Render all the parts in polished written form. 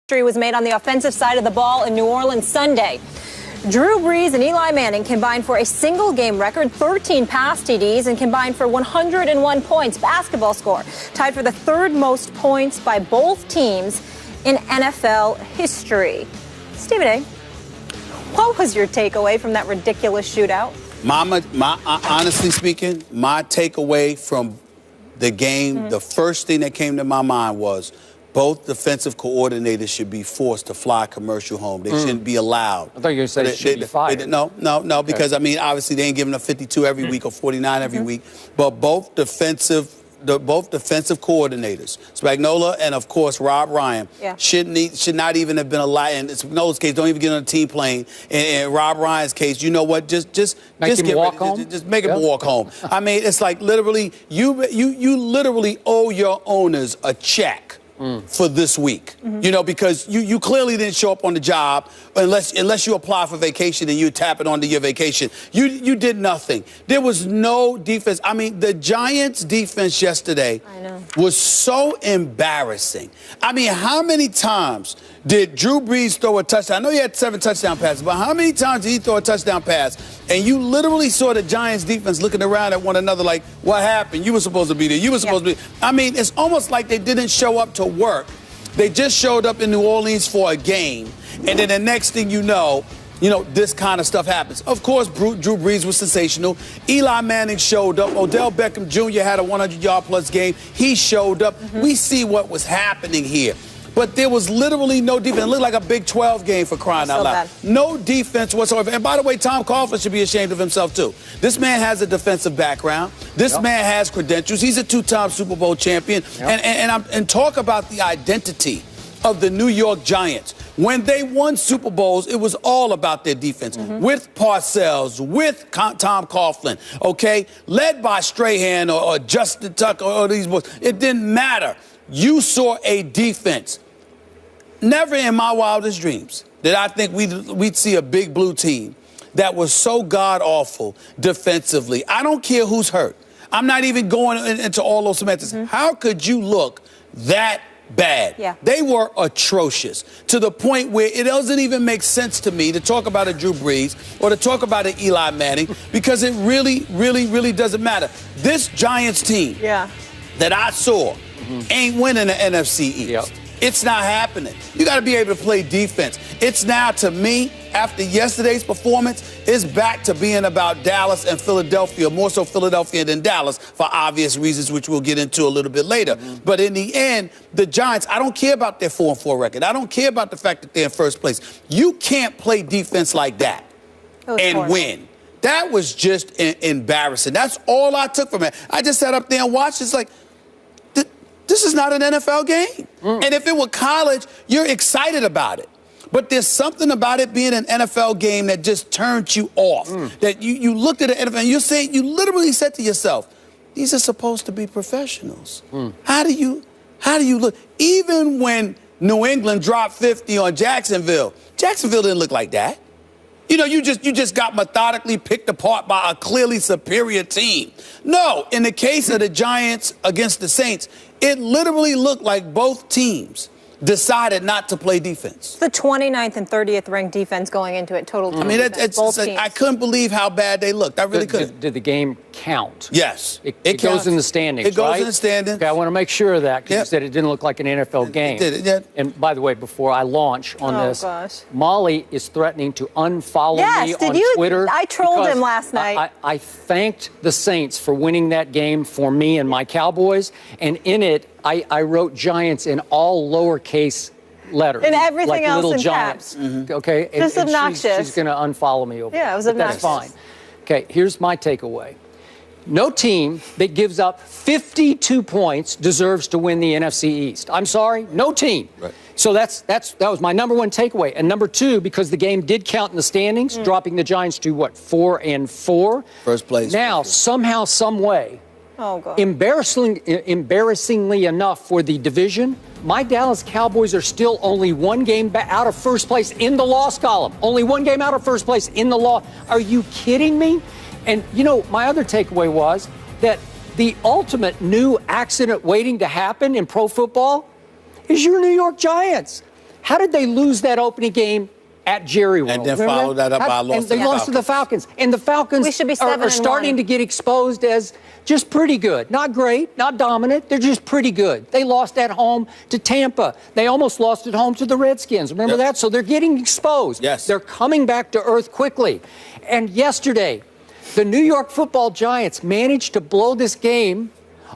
History was made on the offensive side of the ball in New Orleans Sunday. Drew Brees and Eli Manning combined for a single game record 13 pass TDs and combined for 101 points basketball score, tied for the third most points by both teams in NFL history. Stephen A., what was your takeaway from that ridiculous shootout? Honestly speaking, my takeaway from the game, the first thing that came to my mind was both defensive coordinators should be forced to fly a commercial home. They shouldn't be allowed. I thought you were going to say they should be fired. No, because, I mean, obviously they ain't giving up 52 every week or 49 every week. But both defensive coordinators, Spagnuolo and, of course, Rob Ryan, should not even have been allowed. In Spagnuolo's case, don't even get on a team plane. In Rob Ryan's case, you know what? Just make him walk home. Just make him walk home. I mean, it's like literally you literally owe your owners a check for this week, you know, because you clearly didn't show up on the job unless you apply for vacation and you tap it onto your vacation. You did nothing. There was no defense. I mean, the Giants' defense yesterday was so embarrassing. I mean, how many times did Drew Brees throw a touchdown? I know he had 7 touchdown passes, but how many times did he throw a touchdown pass? And you literally saw the Giants' defense looking around at one another like, what happened? You were supposed to be there. You were supposed to be. I mean, it's almost like they didn't show up to work. They just showed up in New Orleans for a game. And then the next thing you know, this kind of stuff happens. Of course, Drew Brees was sensational. Eli Manning showed up. Odell Beckham Jr. had a 100-yard-plus game. He showed up. We see what was happening here. But there was literally no defense. It looked like a Big 12 game, for crying out loud. No defense whatsoever. And by the way, Tom Coughlin should be ashamed of himself, too. This man has a defensive background. This man has credentials. He's a 2-time Super Bowl champion. And talk about the identity of the New York Giants. When they won Super Bowls, it was all about their defense. With Parcells, with Tom Coughlin, okay? Led by Strahan or Justin Tucker or these boys. It didn't matter. You saw a defense. Never in my wildest dreams did I think we'd see a big blue team that was so god-awful defensively. I don't care who's hurt. I'm not even going into all those semantics. How could you look that bad? They were atrocious to the point where it doesn't even make sense to me to talk about a Drew Brees or to talk about an Eli Manning because it really, really, really doesn't matter. This Giants team that I saw ain't winning the NFC East. It's not happening. You got to be able to play defense. It's now, to me, after yesterday's performance, it's back to being about Dallas and Philadelphia, more so Philadelphia than Dallas for obvious reasons, which we'll get into a little bit later. But in the end, the Giants, I don't care about their 4-4 record. I don't care about the fact that they're in first place. You can't play defense like that and win. That was just embarrassing. That's all I took from it. I just sat up there and watched. It's like, this is not an NFL game. And if it were college, you're excited about it. But there's something about it being an NFL game that just turns you off. That you looked at the NFL and you literally said to yourself, these are supposed to be professionals. How do you look? Even when New England dropped 50 on Jacksonville didn't look like that. You know, you just got methodically picked apart by a clearly superior team. No, in the case of the Giants against the Saints, it literally looked like both teams decided not to play defense. The 29th and 30th ranked defense going into it, total. I mean, I couldn't believe how bad they looked. I really couldn't. Did the game count? Yes. It goes in the standings, It goes in the standings. Okay, I want to make sure of that because you said it didn't look like an NFL game. It did, And by the way, before I launch on this, Molly is threatening to unfollow me on Twitter. I trolled him last night. I thanked the Saints for winning that game for me and my Cowboys, and in it, I wrote Giants in all lowercase letters. And everything like else little in Giants. caps. Okay? Just obnoxious. She's going to unfollow me over it was obnoxious. That's fine. Okay, here's my takeaway. No team that gives up 52 points deserves to win the NFC East. I'm sorry, no team. So that was my number one takeaway. And number two, because the game did count in the standings, dropping the Giants to, 4-4? First place. Now, somehow, some way, embarrassingly enough for the division, my Dallas Cowboys are still only one game out of first place in the loss column. Only one game out of first place in the loss. Are you kidding me? And, my other takeaway was that the ultimate new accident waiting to happen in pro football is your New York Giants. How did they lose that opening game at Jerry World? And then follow that up by a loss. And they lost to the Falcons. And the Falcons are starting to get exposed as just pretty good. Not great, not dominant. They're just pretty good. They lost at home to Tampa. They almost lost at home to the Redskins. Remember that? So they're getting exposed. Yes. They're coming back to earth quickly. And yesterday, the New York Football Giants managed to blow this game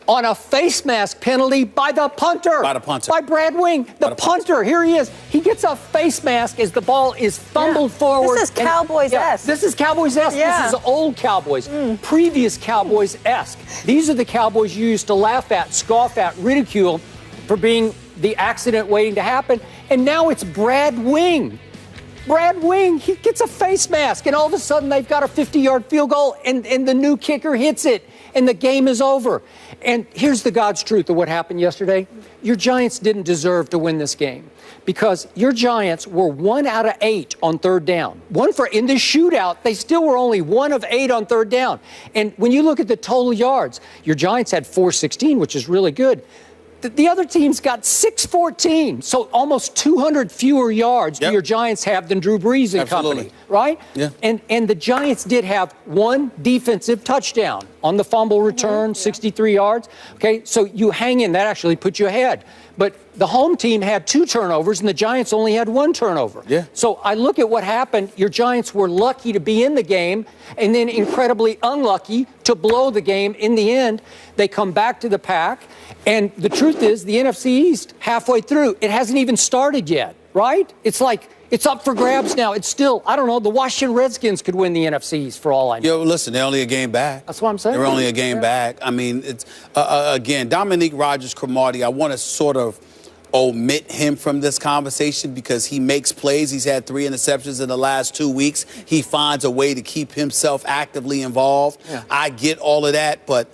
on a face mask penalty by the punter. By the punter. By Brad Wing. The punter. Here he is. He gets a face mask as the ball is fumbled forward. This is Cowboys-esque. This is Cowboys-esque. This is old Cowboys. Previous Cowboys-esque. These are the Cowboys you used to laugh at, scoff at, ridicule for being the accident waiting to happen. And now it's Brad Wing. Brad Wing, he gets a face mask, and all of a sudden they've got a 50-yard field goal, and the new kicker hits it, and the game is over. And here's the God's truth of what happened yesterday. Your Giants didn't deserve to win this game because your Giants were 1 out of 8 on third down. In this shootout, they still were only 1 of 8 on third down. And when you look at the total yards, your Giants had 416, which is really good. The other teams got 614, so almost 200 fewer yards do your Giants have than Drew Brees and company, right? Yeah. And the Giants did have 1 defensive touchdown on the fumble return, 63 yards. Okay, so you hang in. That actually put you ahead. But the home team had 2 turnovers, and the Giants only had 1 turnover. Yeah. So I look at what happened. Your Giants were lucky to be in the game, and then incredibly unlucky to blow the game in the end. They come back to the pack. And the truth is, the NFC East, halfway through, it hasn't even started yet, right? It's like it's up for grabs now. It's still, I don't know, the Washington Redskins could win the NFC East for all I know. Yo, listen, they're only a game back. That's what I'm saying. They're only a game back. I mean, it's again, Dominique Rodgers-Cromartie, I want to sort of omit him from this conversation because he makes plays. He's had 3 interceptions in the last 2 weeks. He finds a way to keep himself actively involved. Yeah. I get all of that, but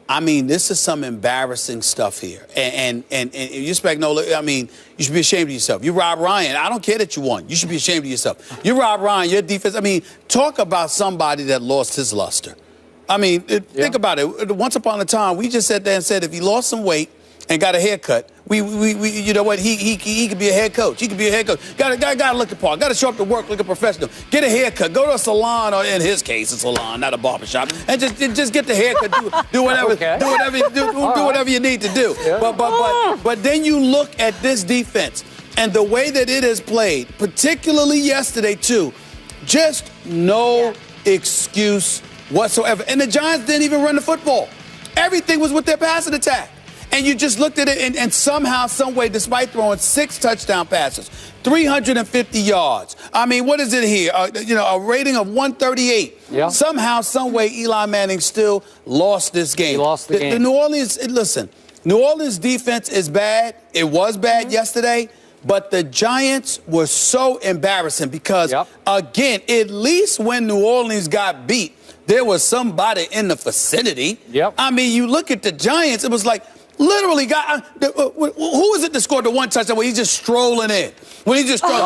I mean, this is some embarrassing stuff here. And you Spagnuolo, I mean, you should be ashamed of yourself. You Rob Ryan. I don't care that you won. You should be ashamed of yourself. You Rob Ryan, your defense. I mean, talk about somebody that lost his luster. I mean, think about it. Once upon a time, we just sat there and said if he lost some weight and got a haircut, we you know what, he could be a head coach. He could be a head coach. Got to look the part. Got to show up to work, look a professional. Get a haircut. Go to a salon, or in his case, a salon, not a barbershop, and just get the haircut. Do whatever. Do whatever you need to do. Yeah. But then you look at this defense and the way that it has played, particularly yesterday too. Just no excuse whatsoever. And the Giants didn't even run the football. Everything was with their passing attack. And you just looked at it, and somehow, some way, despite throwing 6 touchdown passes, 350 yards. I mean, what is it here? A rating of 138. Yeah. Somehow, some way, Eli Manning still lost this game. He lost the game. The New Orleans defense is bad. It was bad yesterday. But the Giants were so embarrassing because, again, at least when New Orleans got beat, there was somebody in the vicinity. Yep. I mean, you look at the Giants, it was like, literally, who is it that scored the 1 touchdown where he's just strolling in? When he just strolling,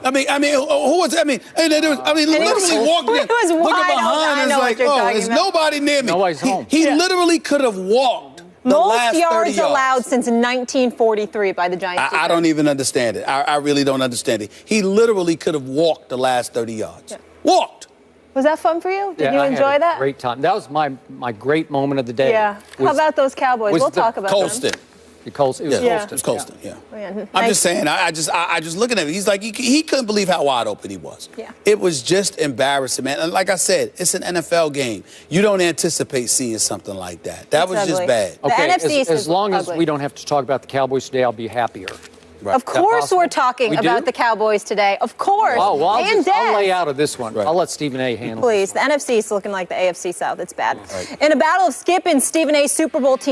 I mean, who was it? Literally walking in, looking behind, and it's like, there's nobody near me. Nobody's home. He literally could have walked the last 30 yards. Most yards allowed since 1943 by the Giants. I don't even understand it. I really don't understand it. He literally could have walked the last 30 yards. Yeah. Walked. Was that fun for you? Did you enjoy that? Great time. That was my great moment of the day. Yeah. How about those Cowboys? We'll talk about Colston. them. Colston. It was Colston. It was Colston. Yeah. I'm just saying. I just looking at him. He's like he couldn't believe how wide open he was. Yeah. It was just embarrassing, man. And like I said, it's an NFL game. You don't anticipate seeing something like that. That was just bad. Okay. As long as we don't have to talk about the Cowboys today, I'll be happier. Right. Of course we're talking about the Cowboys today. Of course. Oh, well, I'll lay out of this one. Right. I'll let Stephen A. handle it. Please. The NFC is looking like the AFC South. It's bad. Right. In a battle of Skip and Stephen A.'s Super Bowl team,